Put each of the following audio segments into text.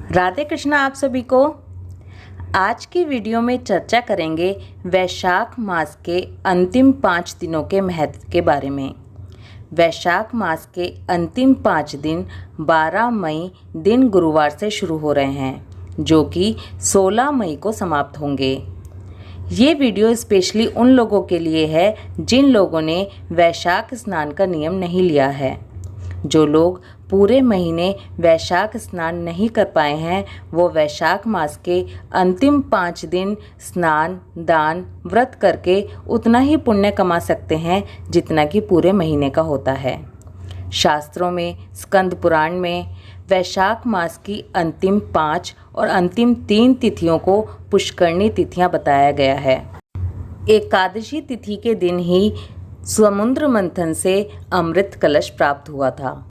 राधे कृष्णा आप सभी को। आज की वीडियो में चर्चा करेंगे वैशाख मास के अंतिम 5 दिनों के महत्व के बारे में। वैशाख मास के अंतिम 5 दिन 12 मई दिन गुरुवार से शुरू हो रहे हैं, जो कि 16 मई को समाप्त होंगे। ये वीडियो स्पेशली उन लोगों के लिए है जिन लोगों ने वैशाख स्नान का नियम नहीं लिया है। जो लोग पूरे महीने वैशाख स्नान नहीं कर पाए हैं, वो वैशाख मास के अंतिम 5 दिन स्नान, दान, व्रत करके उतना ही पुण्य कमा सकते हैं जितना कि पूरे महीने का होता है। शास्त्रों में, स्कंद पुराण में वैशाख मास की अंतिम 5 और अंतिम 3 तिथियों को पुष्करणी तिथियां बताया गया है। एकादशी तिथि के दिन ही समुद्र मंथन से अमृत कलश प्राप्त हुआ था।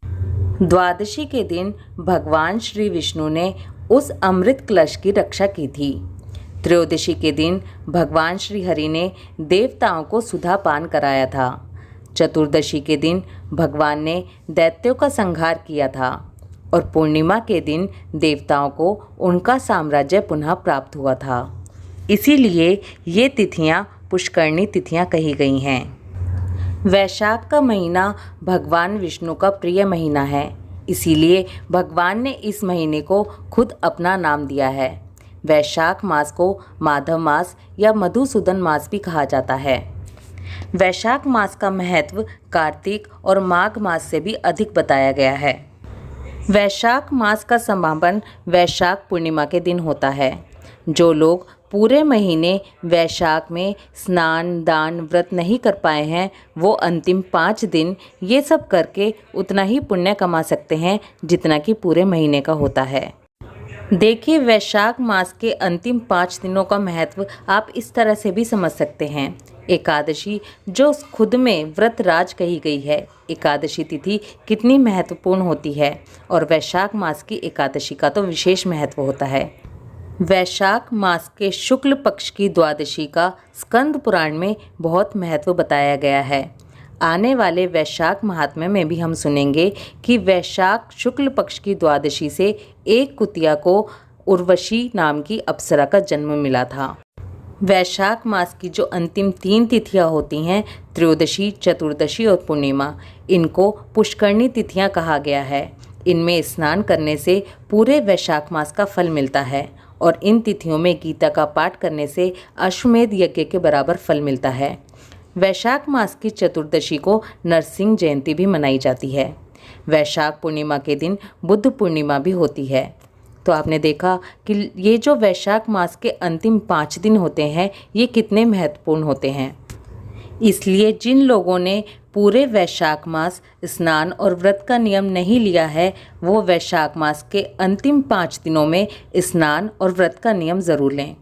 द्वादशी के दिन भगवान श्री विष्णु ने उस अमृत कलश की रक्षा की थी। त्रयोदशी के दिन भगवान श्री हरि ने देवताओं को सुधा पान कराया था। चतुर्दशी के दिन भगवान ने दैत्यों का संहार किया था और पूर्णिमा के दिन देवताओं को उनका साम्राज्य पुनः प्राप्त हुआ था। इसीलिए ये तिथियां पुष्करणी तिथियां कही गई हैं। वैशाख का महीना भगवान विष्णु का प्रिय महीना है, इसीलिए भगवान ने इस महीने को खुद अपना नाम दिया है। वैशाख मास को माधव मास या मधुसूदन मास भी कहा जाता है। वैशाख मास का महत्व कार्तिक और माघ मास से भी अधिक बताया गया है। वैशाख मास का समापन वैशाख पूर्णिमा के दिन होता है। जो लोग पूरे महीने वैशाख में स्नान, दान, व्रत नहीं कर पाए हैं, वो अंतिम 5 दिन ये सब करके उतना ही पुण्य कमा सकते हैं जितना कि पूरे महीने का होता है। देखिए, वैशाख मास के अंतिम 5 दिनों का महत्व आप इस तरह से भी समझ सकते हैं। एकादशी जो खुद में व्रत राज कही गई है, एकादशी तिथि कितनी महत्वपूर्ण होती है और वैशाख मास की एकादशी का तो विशेष महत्व होता है। वैशाख मास के शुक्ल पक्ष की द्वादशी का स्कंद पुराण में बहुत महत्व बताया गया है। आने वाले वैशाख महात्म्य में भी हम सुनेंगे कि वैशाख शुक्ल पक्ष की द्वादशी से एक कुतिया को उर्वशी नाम की अप्सरा का जन्म मिला था। वैशाख मास की जो अंतिम 3 तिथियां होती हैं, त्रयोदशी, चतुर्दशी और पूर्णिमा, इनको पुष्करणी तिथियां कहा गया है। इनमें स्नान करने से पूरे वैशाख मास का फल मिलता है और इन तिथियों में गीता का पाठ करने से अश्वमेध यज्ञ के बराबर फल मिलता है। वैशाख मास की चतुर्दशी को नरसिंह जयंती भी मनाई जाती है। वैशाख पूर्णिमा के दिन बुद्ध पूर्णिमा भी होती है। तो आपने देखा कि ये जो वैशाख मास के अंतिम 5 दिन होते हैं, ये कितने महत्वपूर्ण होते हैं। इसलिए जिन लोगों ने पूरे वैशाख मास स्नान और व्रत का नियम नहीं लिया है, वो वैशाख मास के अंतिम 5 दिनों में स्नान और व्रत का नियम ज़रूर लें।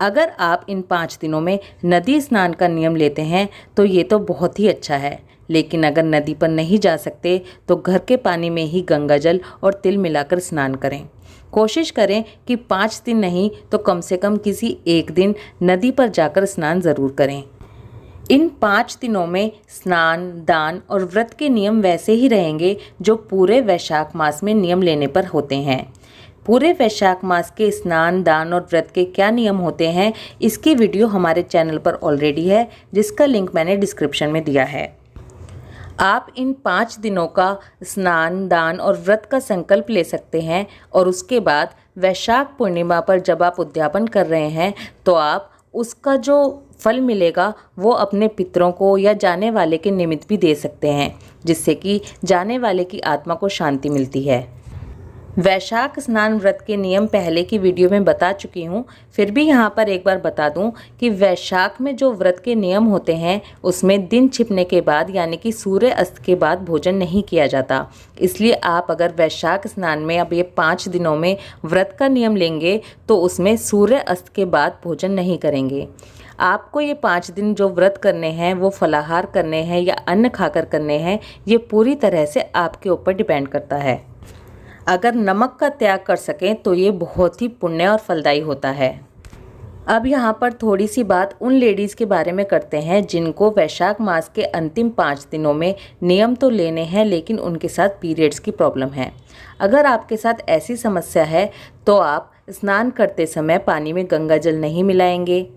अगर आप इन 5 दिनों में नदी स्नान का नियम लेते हैं तो ये तो बहुत ही अच्छा है, लेकिन अगर नदी पर नहीं जा सकते तो घर के पानी में ही गंगा जल और तिल मिलाकर स्नान करें। कोशिश करें कि 5 दिन नहीं तो कम से कम किसी एक दिन नदी पर जाकर स्नान ज़रूर करें। इन 5 दिनों में स्नान, दान और व्रत के नियम वैसे ही रहेंगे जो पूरे वैशाख मास में नियम लेने पर होते हैं। पूरे वैशाख मास के स्नान, दान और व्रत के क्या नियम होते हैं, इसकी वीडियो हमारे चैनल पर ऑलरेडी है, जिसका लिंक मैंने डिस्क्रिप्शन में दिया है। आप इन 5 दिनों का स्नान, दान और व्रत का संकल्प ले सकते हैं और उसके बाद वैशाख पूर्णिमा पर जब आप उद्यापन कर रहे हैं तो आप उसका जो फल मिलेगा वो अपने पितरों को या जाने वाले के निमित्त भी दे सकते हैं, जिससे कि जाने वाले की आत्मा को शांति मिलती है। वैशाख स्नान व्रत के नियम पहले की वीडियो में बता चुकी हूँ, फिर भी यहाँ पर एक बार बता दूँ कि वैशाख में जो व्रत के नियम होते हैं उसमें दिन छिपने के बाद यानी कि सूर्य अस्त के बाद भोजन नहीं किया जाता। इसलिए आप अगर वैशाख स्नान में अब ये 5 दिनों में व्रत का नियम लेंगे तो उसमें सूर्य अस्त के बाद भोजन नहीं करेंगे। आपको ये 5 दिन जो व्रत करने हैं वो फलाहार करने हैं या अन्न खाकर करने हैं, ये पूरी तरह से आपके ऊपर डिपेंड करता है। अगर नमक का त्याग कर सकें तो ये बहुत ही पुण्य और फलदायी होता है। अब यहाँ पर थोड़ी सी बात उन लेडीज़ के बारे में करते हैं जिनको वैशाख मास के अंतिम 5 दिनों में नियम तो लेने हैं लेकिन उनके साथ पीरियड्स की प्रॉब्लम है। अगर आपके साथ ऐसी समस्या है तो आप स्नान करते समय पानी में गंगा जल नहीं मिलाएंगे,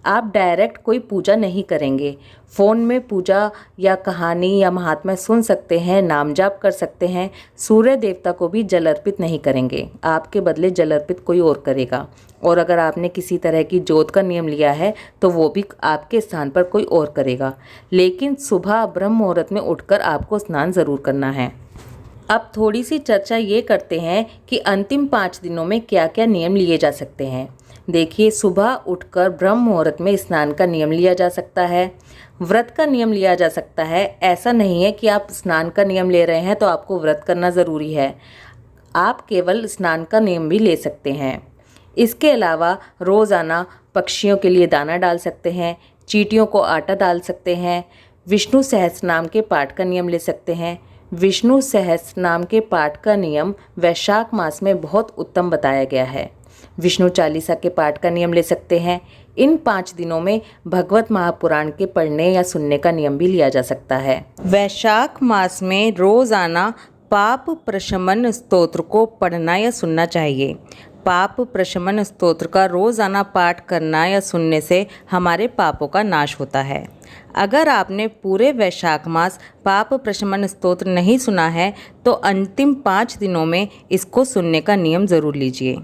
आप डायरेक्ट कोई पूजा नहीं करेंगे, फ़ोन में पूजा या कहानी या महात्मा सुन सकते हैं, नाम जाप कर सकते हैं, सूर्य देवता को भी जल अर्पित नहीं करेंगे, आपके बदले जल अर्पित कोई और करेगा। और अगर आपने किसी तरह की जोत का नियम लिया है तो वो भी आपके स्थान पर कोई और करेगा, लेकिन सुबह ब्रह्म मुहूर्त में उठकर आपको स्नान ज़रूर करना है। अब थोड़ी सी चर्चा ये करते हैं कि अंतिम 5 दिनों में क्या क्या नियम लिए जा सकते हैं। देखिए, सुबह उठकर ब्रह्म मुहूर्त में स्नान का नियम लिया जा सकता है, व्रत का नियम लिया जा सकता है। ऐसा नहीं है कि आप स्नान का नियम ले रहे हैं तो आपको व्रत करना ज़रूरी है, आप केवल स्नान का नियम भी ले सकते हैं। इसके अलावा रोज़ाना पक्षियों के लिए दाना डाल सकते हैं, चींटियों को आटा डाल सकते हैं, विष्णु सहस्रनाम के पाठ का नियम ले सकते हैं। विष्णु सहस्रनाम के पाठ का नियम वैशाख मास में बहुत उत्तम बताया गया है। विष्णु चालीसा के पाठ का नियम ले सकते हैं। इन 5 दिनों में भगवत महापुराण के पढ़ने या सुनने का नियम भी लिया जा सकता है। वैशाख मास में रोज़ाना पाप प्रशमन स्तोत्र को पढ़ना या सुनना चाहिए। पाप प्रशमन स्तोत्र का रोज़ाना पाठ करना या सुनने से हमारे पापों का नाश होता है। अगर आपने पूरे वैशाख मास पाप प्रशमन स्तोत्र नहीं सुना है तो अंतिम 5 दिनों में इसको सुनने का नियम ज़रूर लीजिए।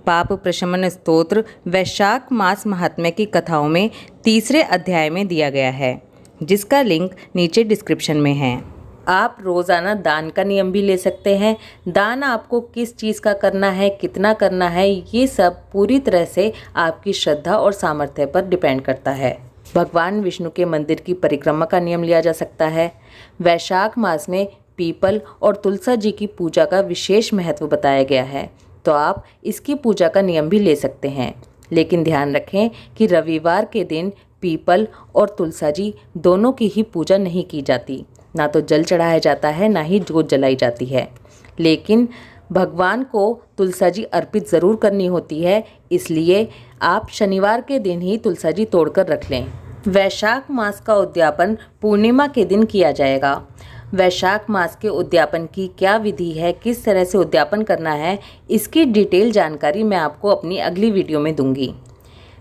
पाप प्रशमन स्तोत्र वैशाख मास महात्म्य की कथाओं में 3रे अध्याय में दिया गया है, जिसका लिंक नीचे डिस्क्रिप्शन में है। आप रोज़ाना दान का नियम भी ले सकते हैं। दान आपको किस चीज़ का करना है, कितना करना है, ये सब पूरी तरह से आपकी श्रद्धा और सामर्थ्य पर डिपेंड करता है। भगवान विष्णु के मंदिर की परिक्रमा का नियम लिया जा सकता है। वैशाख मास में पीपल और तुलसा जी की पूजा का विशेष महत्व बताया गया है, तो आप इसकी पूजा का नियम भी ले सकते हैं। लेकिन ध्यान रखें कि रविवार के दिन पीपल और तुलसा जी दोनों की ही पूजा नहीं की जाती, ना तो जल चढ़ाया जाता है ना ही जोत जलाई जाती है। लेकिन भगवान को तुलसा जी अर्पित ज़रूर करनी होती है, इसलिए आप शनिवार के दिन ही तुलसा जी तोड़कर रख लें। वैशाख मास का उद्यापन पूर्णिमा के दिन किया जाएगा। वैशाख मास के उद्यापन की क्या विधि है, किस तरह से उद्यापन करना है, इसकी डिटेल जानकारी मैं आपको अपनी अगली वीडियो में दूंगी।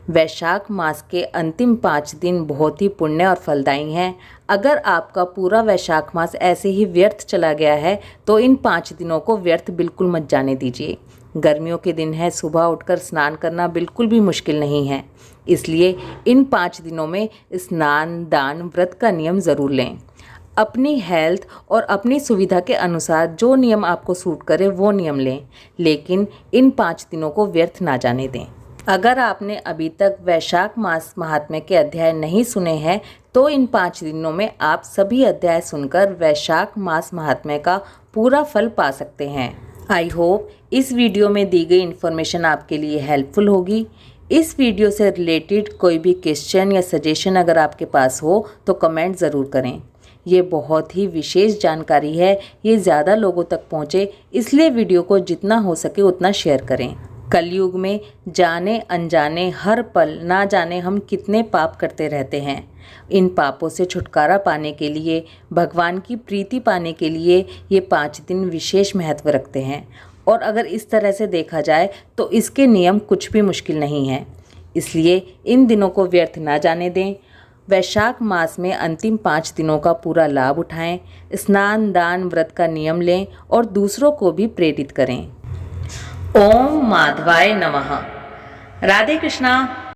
वैशाख मास के अंतिम 5 दिन बहुत ही पुण्य और फलदायी हैं। अगर आपका पूरा वैशाख मास ऐसे ही व्यर्थ चला गया है तो इन 5 दिनों को व्यर्थ बिल्कुल मत जाने दीजिए। गर्मियों के दिन है, सुबह उठकर स्नान करना बिल्कुल भी मुश्किल नहीं है, इसलिए इन 5 दिनों में स्नान, दान, व्रत का नियम ज़रूर लें। अपनी हेल्थ और अपनी सुविधा के अनुसार जो नियम आपको सूट करे वो नियम लें, लेकिन इन 5 दिनों को व्यर्थ ना जाने दें। अगर आपने अभी तक वैशाख मास महात्म्य के अध्याय नहीं सुने हैं तो इन 5 दिनों में आप सभी अध्याय सुनकर वैशाख मास महात्म्य का पूरा फल पा सकते हैं। आई होप इस वीडियो में दी गई इन्फॉर्मेशन आपके लिए हेल्पफुल होगी। इस वीडियो से रिलेटेड कोई भी क्वेश्चन या सजेशन अगर आपके पास हो तो कमेंट ज़रूर करें। ये बहुत ही विशेष जानकारी है, ये ज़्यादा लोगों तक पहुँचे, इसलिए वीडियो को जितना हो सके उतना शेयर करें। कलयुग में जाने अनजाने हर पल ना जाने हम कितने पाप करते रहते हैं। इन पापों से छुटकारा पाने के लिए, भगवान की प्रीति पाने के लिए ये 5 दिन विशेष महत्व रखते हैं। और अगर इस तरह से देखा जाए तो इसके नियम कुछ भी मुश्किल नहीं हैं, इसलिए इन दिनों को व्यर्थ ना जाने दें। वैशाख मास में अंतिम 5 दिनों का पूरा लाभ उठाएं, स्नान, दान, व्रत का नियम लें और दूसरों को भी प्रेरित करें। ओम माधवाय नमः। राधे कृष्णा।